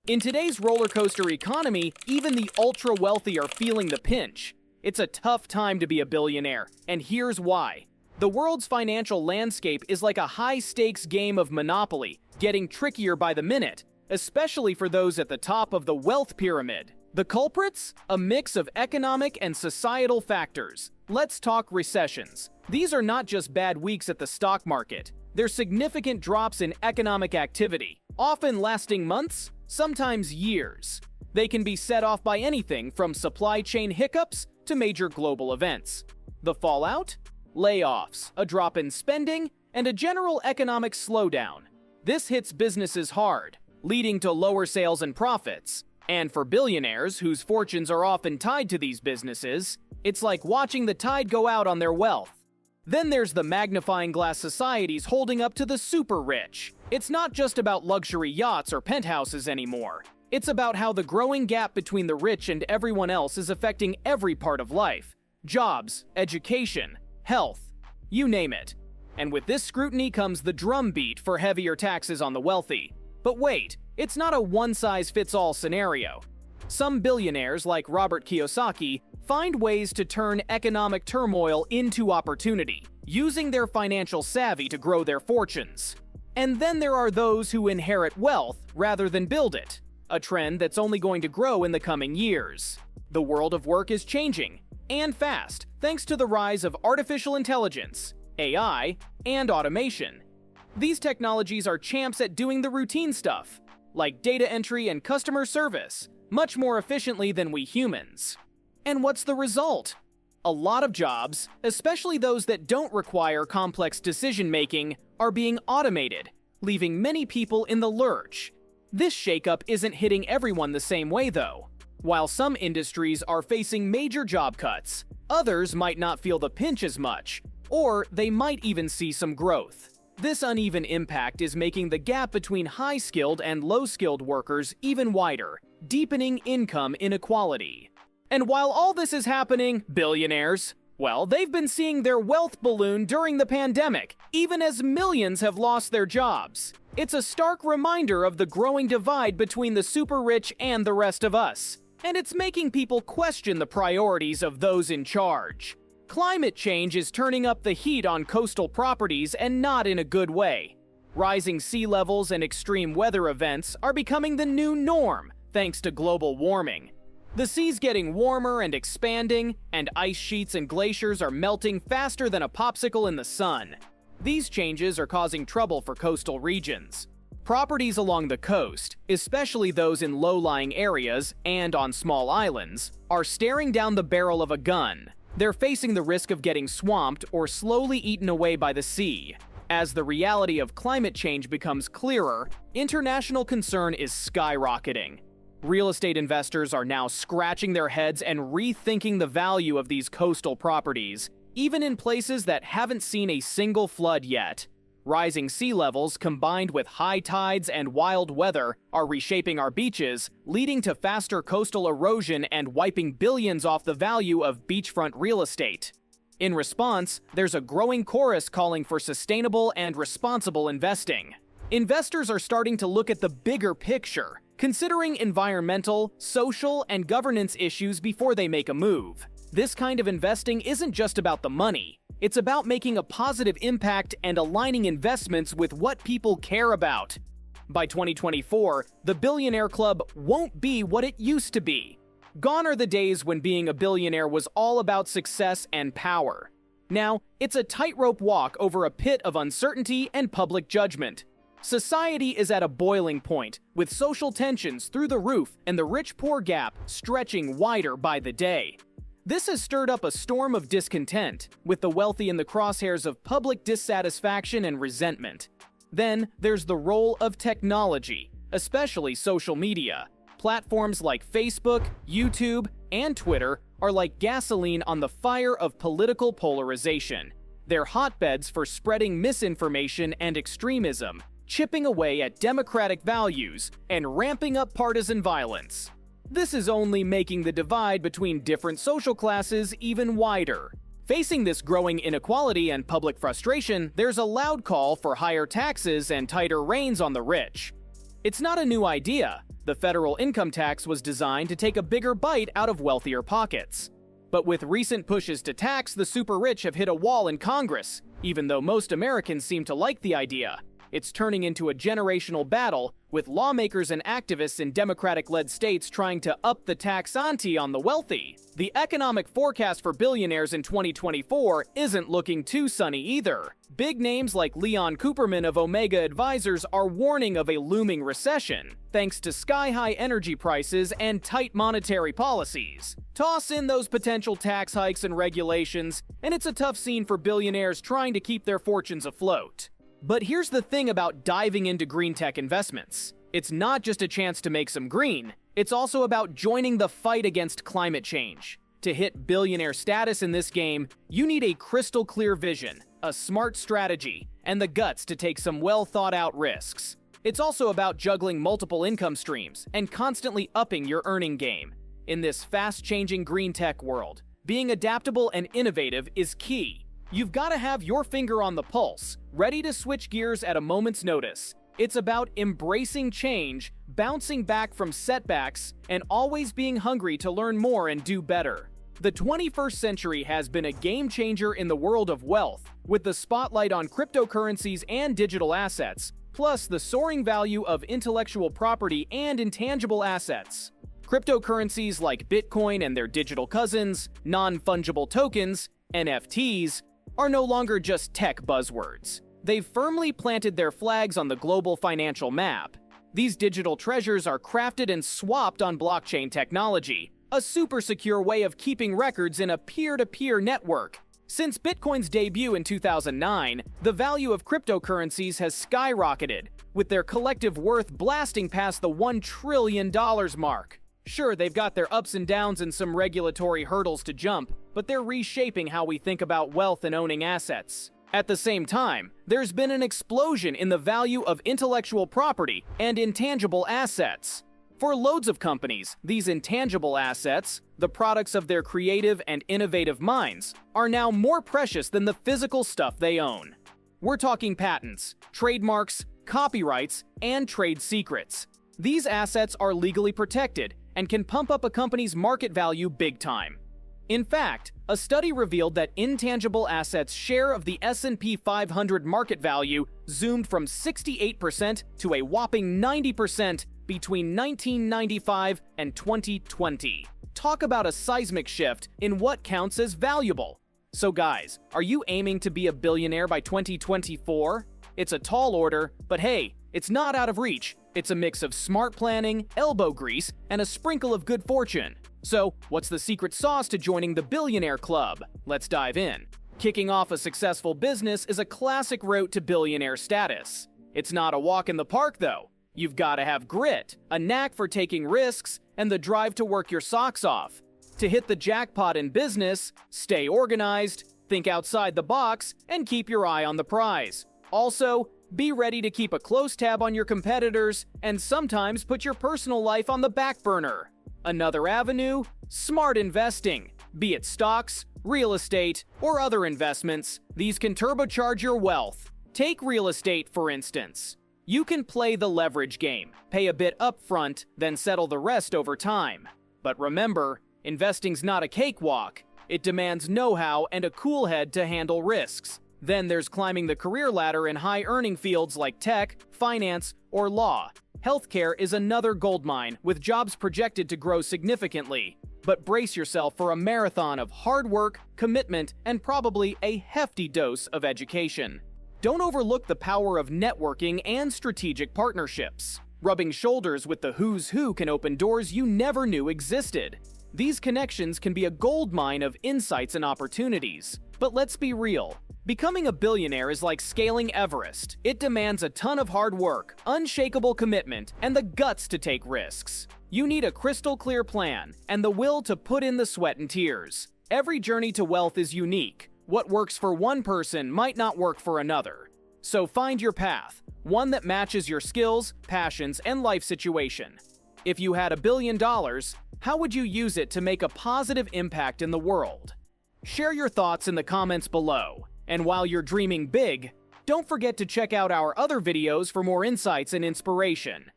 In today's roller coaster economy, even the ultra-wealthy are feeling the pinch. It's a tough time to be a billionaire, and here's why. The world's financial landscape is like a high-stakes game of Monopoly, getting trickier by the minute, especially for those at the top of the wealth pyramid. The culprits? A mix of economic and societal factors. Let's talk recessions. These are not just bad weeks at the stock market. They're significant drops in economic activity, often lasting months, sometimes years. They can be set off by anything from supply chain hiccups to major global events. The fallout? Layoffs, a drop in spending, and a general economic slowdown. This hits businesses hard, leading to lower sales and profits. And for billionaires, whose fortunes are often tied to these businesses, it's like watching the tide go out on their wealth. Then there's the magnifying glass societies holding up to the super rich. It's not just about luxury yachts or penthouses anymore. It's about how the growing gap between the rich and everyone else is affecting every part of life. Jobs, education, health, you name it. And with this scrutiny comes the drumbeat for heavier taxes on the wealthy. But wait, it's not a one-size-fits-all scenario. Some billionaires, like Robert Kiyosaki, find ways to turn economic turmoil into opportunity, using their financial savvy to grow their fortunes. And then there are those who inherit wealth rather than build it, a trend that's only going to grow in the coming years. The world of work is changing, and fast, thanks to the rise of artificial intelligence, AI, and automation. These technologies are champs at doing the routine stuff, like data entry and customer service, much more efficiently than we humans. And what's the result? A lot of jobs, especially those that don't require complex decision-making, are being automated, leaving many people in the lurch. This shakeup isn't hitting everyone the same way, though. While some industries are facing major job cuts, others might not feel the pinch as much, or they might even see some growth. This uneven impact is making the gap between high-skilled and low-skilled workers even wider, deepening income inequality. And while all this is happening, billionaires, well, they've been seeing their wealth balloon during the pandemic, even as millions have lost their jobs. It's a stark reminder of the growing divide between the super rich and the rest of us. And it's making people question the priorities of those in charge. Climate change is turning up the heat on coastal properties, and not in a good way. Rising sea levels and extreme weather events are becoming the new norm, thanks to global warming. The sea's getting warmer and expanding, and ice sheets and glaciers are melting faster than a popsicle in the sun. These changes are causing trouble for coastal regions. Properties along the coast, especially those in low-lying areas and on small islands, are staring down the barrel of a gun. They're facing the risk of getting swamped or slowly eaten away by the sea. As the reality of climate change becomes clearer, international concern is skyrocketing. Real estate investors are now scratching their heads and rethinking the value of these coastal properties, even in places that haven't seen a single flood yet. Rising sea levels combined with high tides and wild weather are reshaping our beaches, leading to faster coastal erosion and wiping billions off the value of beachfront real estate. In response, there's a growing chorus calling for sustainable and responsible investing. Investors are starting to look at the bigger picture, considering environmental, social, and governance issues before they make a move. This kind of investing isn't just about the money. It's about making a positive impact and aligning investments with what people care about. By 2024, the Billionaire Club won't be what it used to be. Gone are the days when being a billionaire was all about success and power. Now, it's a tightrope walk over a pit of uncertainty and public judgment. Society is at a boiling point, with social tensions through the roof and the rich-poor gap stretching wider by the day. This has stirred up a storm of discontent, with the wealthy in the crosshairs of public dissatisfaction and resentment. Then, there's the role of technology, especially social media. Platforms like Facebook, YouTube, and Twitter are like gasoline on the fire of political polarization. They're hotbeds for spreading misinformation and extremism, chipping away at democratic values and ramping up partisan violence. This is only making the divide between different social classes even wider. Facing this growing inequality and public frustration, there's a loud call for higher taxes and tighter reins on the rich. It's not a new idea. The federal income tax was designed to take a bigger bite out of wealthier pockets. But with recent pushes to tax the super rich have hit a wall in Congress, even though most Americans seem to like the idea. It's turning into a generational battle, with lawmakers and activists in Democratic-led states trying to up the tax ante on the wealthy. The economic forecast for billionaires in 2024 isn't looking too sunny either. Big names like Leon Cooperman of Omega Advisors are warning of a looming recession, thanks to sky-high energy prices and tight monetary policies. Toss in those potential tax hikes and regulations, and it's a tough scene for billionaires trying to keep their fortunes afloat. But here's the thing about diving into green tech investments. It's not just a chance to make some green, it's also about joining the fight against climate change. To hit billionaire status in this game, you need a crystal clear vision, a smart strategy, and the guts to take some well-thought-out risks. It's also about juggling multiple income streams and constantly upping your earning game. In this fast-changing green tech world, being adaptable and innovative is key. You've got to have your finger on the pulse, ready to switch gears at a moment's notice. It's about embracing change, bouncing back from setbacks, and always being hungry to learn more and do better. The 21st century has been a game changer in the world of wealth, with the spotlight on cryptocurrencies and digital assets, plus the soaring value of intellectual property and intangible assets. Cryptocurrencies like Bitcoin and their digital cousins, non-fungible tokens, NFTs, are no longer just tech buzzwords. They've firmly planted their flags on the global financial map. These digital treasures are crafted and swapped on blockchain technology, a super secure way of keeping records in a peer-to-peer network. Since Bitcoin's debut in 2009, the value of cryptocurrencies has skyrocketed, with their collective worth blasting past the $1 trillion mark. Sure, they've got their ups and downs and some regulatory hurdles to jump, but they're reshaping how we think about wealth and owning assets. At the same time, there's been an explosion in the value of intellectual property and intangible assets. For loads of companies, these intangible assets, the products of their creative and innovative minds, are now more precious than the physical stuff they own. We're talking patents, trademarks, copyrights, and trade secrets. These assets are legally protected and can pump up a company's market value big time. In fact, a study revealed that intangible assets' share of the S&P 500 market value zoomed from 68% to a whopping 90% between 1995 and 2020. Talk about a seismic shift in what counts as valuable. So guys, are you aiming to be a billionaire by 2024? It's a tall order, but hey, it's not out of reach. It's a mix of smart planning, elbow grease, and a sprinkle of good fortune. So, what's the secret sauce to joining the Billionaire Club? Let's dive in. Kicking off a successful business is a classic route to billionaire status. It's not a walk in the park, though. You've got to have grit, a knack for taking risks, and the drive to work your socks off. To hit the jackpot in business, stay organized, think outside the box, and keep your eye on the prize. Also, be ready to keep a close tab on your competitors and sometimes put your personal life on the back burner. Another avenue? Smart investing. Be it stocks, real estate, or other investments, these can turbocharge your wealth. Take real estate, for instance. You can play the leverage game, pay a bit upfront, then settle the rest over time. But remember, investing's not a cakewalk. It demands know-how and a cool head to handle risks. Then there's climbing the career ladder in high-earning fields like tech, finance, or law. Healthcare is another goldmine, with jobs projected to grow significantly. But brace yourself for a marathon of hard work, commitment, and probably a hefty dose of education. Don't overlook the power of networking and strategic partnerships. Rubbing shoulders with the who's who can open doors you never knew existed. These connections can be a goldmine of insights and opportunities. But let's be real. Becoming a billionaire is like scaling Everest. It demands a ton of hard work, unshakable commitment, and the guts to take risks. You need a crystal clear plan and the will to put in the sweat and tears. Every journey to wealth is unique. What works for one person might not work for another. So find your path, one that matches your skills, passions, and life situation. If you had $1 billion, how would you use it to make a positive impact in the world? Share your thoughts in the comments below. And while you're dreaming big, don't forget to check out our other videos for more insights and inspiration.